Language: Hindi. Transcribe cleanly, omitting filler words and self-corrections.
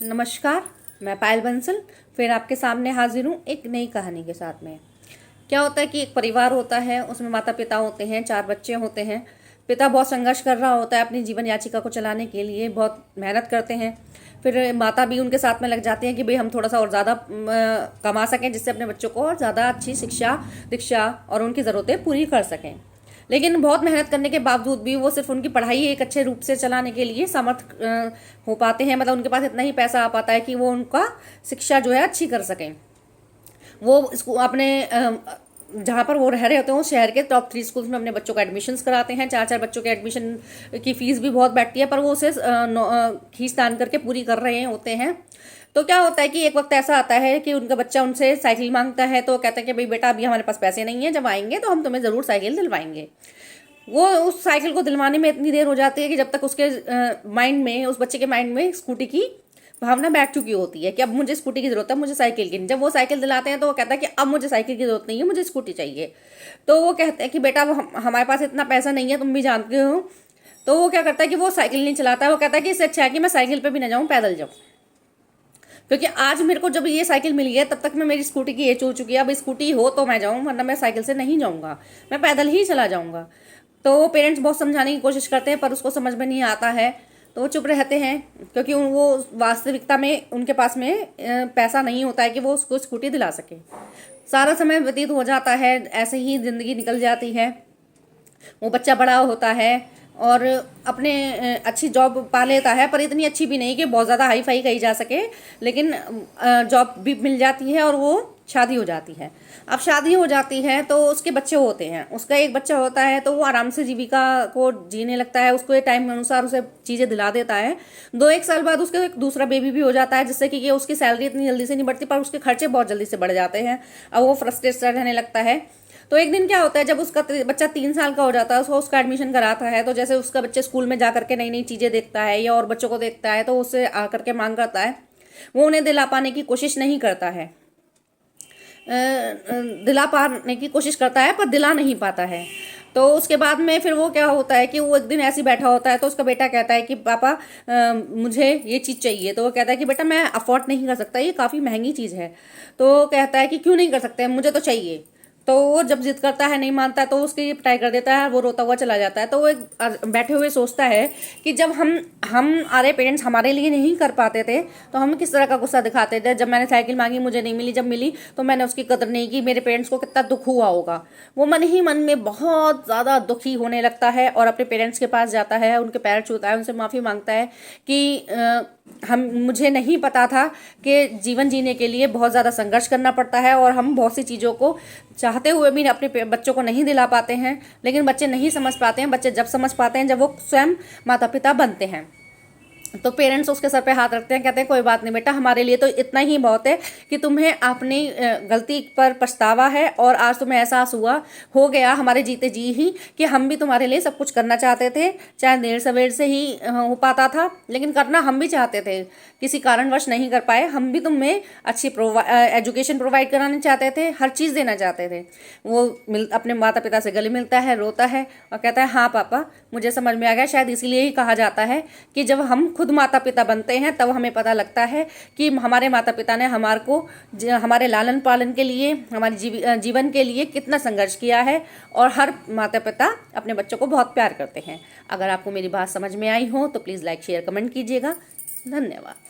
नमस्कार, मैं पायल बंसल फिर आपके सामने हाजिर हूँ एक नई कहानी के साथ में। क्या होता है कि एक परिवार होता है, उसमें माता पिता होते हैं, 4 बच्चे होते हैं। पिता बहुत संघर्ष कर रहा होता है अपनी जीवन याचिका को चलाने के लिए, बहुत मेहनत करते हैं। फिर माता भी उनके साथ में लग जाती हैं कि भाई हम थोड़ा सा और ज़्यादा कमा सकें, जिससे अपने बच्चों को और ज़्यादा अच्छी शिक्षा दीक्षा और उनकी ज़रूरतें पूरी कर सकें। लेकिन बहुत मेहनत करने के बावजूद भी वो सिर्फ उनकी पढ़ाई एक अच्छे रूप से चलाने के लिए समर्थ हो पाते हैं। मतलब उनके पास इतना ही पैसा आ पाता है कि वो उनका शिक्षा जो है अच्छी कर सकें। वो इसको अपने जहाँ पर वो रह रहे होते हैं उस शहर के टॉप 3 स्कूल्स में अपने बच्चों का एडमिशन्स कराते हैं। 4-4 बच्चों के एडमिशन की फ़ीस भी बहुत बैठती है, पर वो उसे खींच तान करके पूरी कर रहे होते हैं। तो क्या होता है कि एक वक्त ऐसा आता है कि उनका बच्चा उनसे साइकिल मांगता है, तो कहता है कि भाई बेटा अभी हमारे पास पैसे नहीं है, जब आएंगे तो हम तुम्हें ज़रूर साइकिल दिलवाएंगे। वो उस साइकिल को दिलवाने में इतनी देर हो जाती है कि जब तक उसके माइंड में, उस बच्चे के माइंड में स्कूटी की भावना बैठ चुकी होती है कि अब मुझे स्कूटी की ज़रूरत है, मुझे साइकिल की नहीं। जब वो साइकिल दिलाते हैं तो वो कहता है कि अब मुझे साइकिल की ज़रूरत नहीं है, मुझे स्कूटी चाहिए। तो वो कहते हैं कि बेटा वो हमारे पास इतना पैसा नहीं है, तुम भी जानते हो। तो वो क्या करता है कि वो साइकिल नहीं चलाता है। वो कहता है कि इससे अच्छा है कि मैं साइकिल पर भी ना जाऊँ, पैदल जाऊँ, क्योंकि आज मेरे को जब ये साइकिल मिली है तब तक मैं मेरी स्कूटी की एज हो चुकी है। अब स्कूटी हो तो मैं जाऊँ, वरना मैं साइकिल से नहीं जाऊँगा, मैं पैदल ही चला जाऊँगा। तो पेरेंट्स बहुत समझाने की कोशिश करते हैं, पर उसको समझ में नहीं आता है, तो वो चुप रहते हैं, क्योंकि वो वास्तविकता में उनके पास में पैसा नहीं होता है कि वो उसको स्कूटी दिला सके। सारा समय व्यतीत हो जाता है, ऐसे ही ज़िंदगी निकल जाती है। वो बच्चा बड़ा होता है और अपने अच्छी जॉब पा लेता है, पर इतनी अच्छी भी नहीं कि बहुत ज़्यादा हाई फाई कही जा सके, लेकिन जॉब भी मिल जाती है और वो शादी हो जाती है। अब शादी हो जाती है तो उसके बच्चे होते हैं, उसका एक बच्चा होता है, तो वो आराम से जीविका को जीने लगता है। उसको टाइम के अनुसार उसे चीज़ें दिला देता है। 2-1 साल बाद उसका एक दूसरा बेबी भी हो जाता है, जिससे कि ये उसकी सैलरी इतनी जल्दी से नहीं बढ़ती, पर उसके खर्चे बहुत जल्दी से बढ़ जाते हैं। अब वो फ्रस्ट्रेटेड रहने लगता है। तो एक दिन क्या होता है, जब उसका बच्चा 3 साल का हो जाता है, उसका एडमिशन कराता है, तो जैसे उसका बच्चे स्कूल में जा करके नई नई चीज़ें देखता है या और बच्चों को देखता है, तो उससे आकर के मांग करता है। वो उन्हें दिला पाने की कोशिश नहीं करता है, दिला पाने की कोशिश करता है, पर दिला नहीं पाता है। तो उसके बाद में फिर वो क्या होता है कि वो एक दिन ऐसे ही बैठा होता है, तो उसका बेटा कहता है कि पापा मुझे ये चीज़ चाहिए। तो वो कहता है कि बेटा मैं अफोर्ड नहीं कर सकता, ये काफ़ी महंगी चीज़ है। तो कहता है कि क्यों नहीं कर सकते, मुझे तो चाहिए। तो वो जब जिद करता है, नहीं मानता, तो उसकी पिटाई कर देता है, वो रोता हुआ चला जाता है। तो वो एक बैठे हुए सोचता है कि जब हम अरे पेरेंट्स हमारे लिए नहीं कर पाते थे, तो हम किस तरह का गुस्सा दिखाते थे। जब मैंने साइकिल मांगी मुझे नहीं मिली, जब मिली तो मैंने उसकी कदर नहीं की, मेरे पेरेंट्स को कितना दुख हुआ होगा। वो मन ही मन में बहुत ज़्यादा दुखी होने लगता है और अपने पेरेंट्स के पास जाता है, उनके पैर छूता है, उनसे माफ़ी मांगता है कि मुझे नहीं पता था कि जीवन जीने के लिए बहुत ज़्यादा संघर्ष करना पड़ता है और हम बहुत सी चीज़ों को चाहते हुए भी अपने बच्चों को नहीं दिला पाते हैं। लेकिन बच्चे नहीं समझ पाते हैं, बच्चे जब समझ पाते हैं जब वो स्वयं माता पिता बनते हैं। तो पेरेंट्स उसके सर पे हाथ रखते हैं, कहते हैं कोई बात नहीं बेटा, हमारे लिए तो इतना ही बहुत है कि तुम्हें अपनी गलती पर पछतावा है और आज तुम्हें एहसास हो गया हमारे जीते जी ही कि हम भी तुम्हारे लिए सब कुछ करना चाहते थे, चाहे देर सवेर से ही हो पाता था, लेकिन करना हम भी चाहते थे, किसी कारणवश नहीं कर पाए। हम भी तुम्हें अच्छी एजुकेशन प्रोवाइड कराना चाहते थे, हर चीज़ देना चाहते थे। वो अपने माता पिता से गले मिलता है, रोता है और कहता है हाँ पापा, मुझे समझ में आ गया। शायद इसीलिए ही कहा जाता है कि जब हम खुद माता पिता बनते हैं तब हमें पता लगता है कि हमारे माता पिता ने हमारे को हमारे लालन पालन के लिए, हमारे जीवन के लिए कितना संघर्ष किया है। और हर माता पिता अपने बच्चों को बहुत प्यार करते हैं। अगर आपको मेरी बात समझ में आई हो तो प्लीज़ लाइक शेयर कमेंट कीजिएगा। धन्यवाद।